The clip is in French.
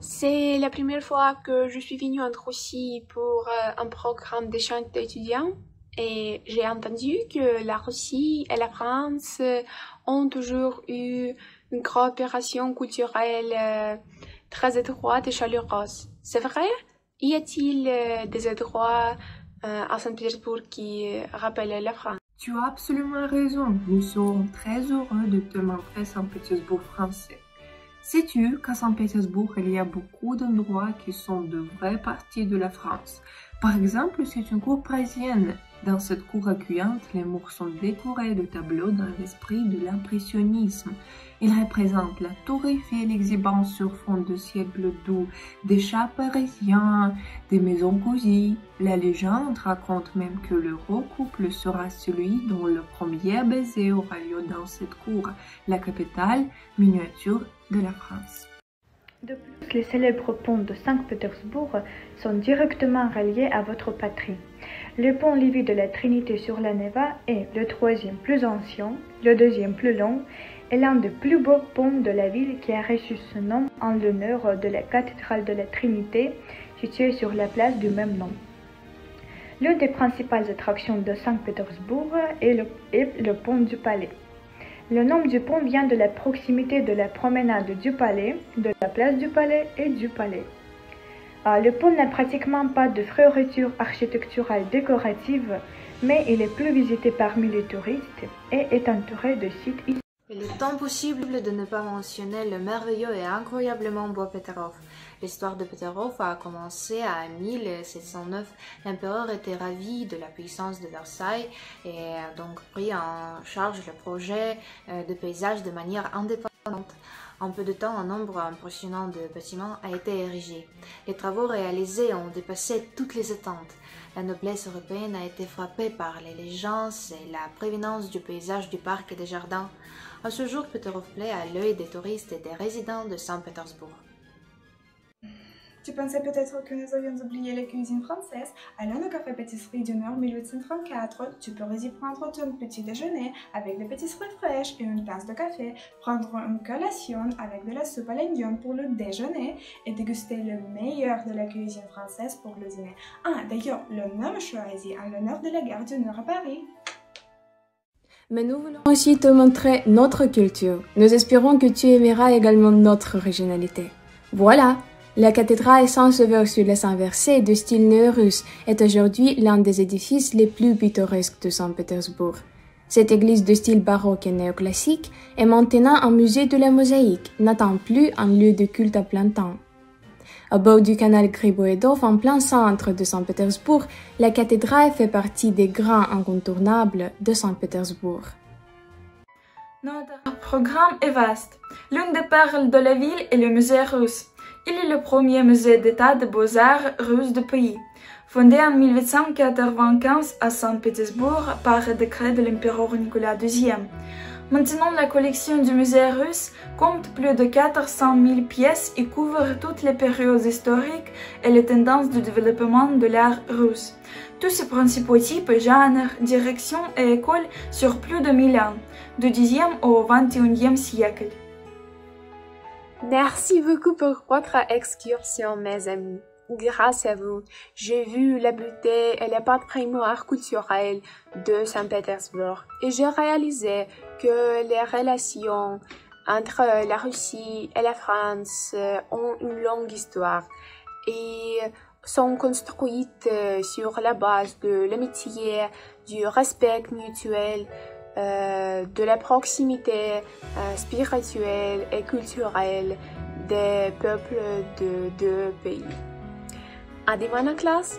c'est la première fois que je suis venue en Russie pour un programme d'échange d'étudiants et j'ai entendu que la Russie et la France ont toujours eu une coopération culturelle très étroite et chaleureuse. C'est vrai? Y a-t-il des endroits à Saint-Pétersbourg qui rappellent la France? Tu as absolument raison, nous serons très heureux de te montrer Saint-Pétersbourg français. Sais-tu qu'à Saint-Pétersbourg, il y a beaucoup d'endroits qui sont de vraies parties de la France. Par exemple, c'est une cour parisienne. Dans cette cour accueillante, les murs sont décorés de tableaux dans l'esprit de l'impressionnisme. Ils représentent la Tour Eiffel exhibant sur fond de ciel bleu doux, des chats parisiens, des maisons cosy. La légende raconte même que l'heureux couple sera celui dont le premier baiser aura lieu dans cette cour, la capitale miniature de la France. De plus, les célèbres ponts de Saint-Pétersbourg sont directement reliés à votre patrie. Le pont Lévi de la Trinité sur la Neva est le troisième plus ancien, le deuxième plus long et l'un des plus beaux ponts de la ville qui a reçu ce nom en l'honneur de la cathédrale de la Trinité située sur la place du même nom. L'une des principales attractions de Saint-Pétersbourg est le pont du Palais. Le nom du pont vient de la proximité de la promenade du Palais, de la place du Palais et du Palais. Le pont n'a pratiquement pas de fioritures architecturales décoratives, mais il est plus visité parmi les touristes et est entouré de sites historiques. Il est impossible de ne pas mentionner le merveilleux et incroyablement beau Peterhof. L'histoire de Peterhof a commencé à 1709. L'empereur était ravi de la puissance de Versailles et a donc pris en charge le projet de paysage de manière indépendante. En peu de temps, un nombre impressionnant de bâtiments a été érigé. Les travaux réalisés ont dépassé toutes les attentes. La noblesse européenne a été frappée par l'élégance et la prééminence du paysage du parc et des jardins. À ce jour, Peterhof plaît à l'œil des touristes et des résidents de Saint-Pétersbourg. Tu pensais peut-être que nous avions oublié la cuisine française? Allons au café pâtisserie du Nord 1834. Tu pourrais y prendre ton petit déjeuner avec des pâtisseries fraîches et une tasse de café, prendre une collation avec de la soupe à l'oignon pour le déjeuner et déguster le meilleur de la cuisine française pour le dîner. Ah, d'ailleurs, le nom choisi en l'honneur de la gare du Nord à Paris. Mais nous voulons aussi te montrer notre culture. Nous espérons que tu aimeras également notre originalité. Voilà! La cathédrale Saint-Sauveur sur les Saint-Versé de style néo-russe est aujourd'hui l'un des édifices les plus pittoresques de Saint-Pétersbourg. Cette église de style baroque et néoclassique est maintenant un musée de la mosaïque, n'étant plus un lieu de culte à plein temps. Au bord du canal Griboïedov, en plein centre de Saint-Pétersbourg, la cathédrale fait partie des grands incontournables de Saint-Pétersbourg. Notre programme est vaste. L'une des perles de la ville est le musée russe. Il est le premier musée d'état de beaux-arts russe du pays. Fondé en 1895 à Saint-Pétersbourg par décret de l'empereur Nicolas II. Maintenant, la collection du musée russe compte plus de 400 000 pièces et couvre toutes les périodes historiques et les tendances du développement de l'art russe. Tous ces principaux types, genres, directions et écoles sur plus de 1000 ans, du Xe au XXIe siècle. Merci beaucoup pour votre excursion, mes amis. Grâce à vous, j'ai vu la beauté et le patrimoine culturel de Saint-Pétersbourg et j'ai réalisé que les relations entre la Russie et la France ont une longue histoire et sont construites sur la base de l'amitié, du respect mutuel, de la proximité spirituelle et culturelle des peuples de deux pays. À demain en classe!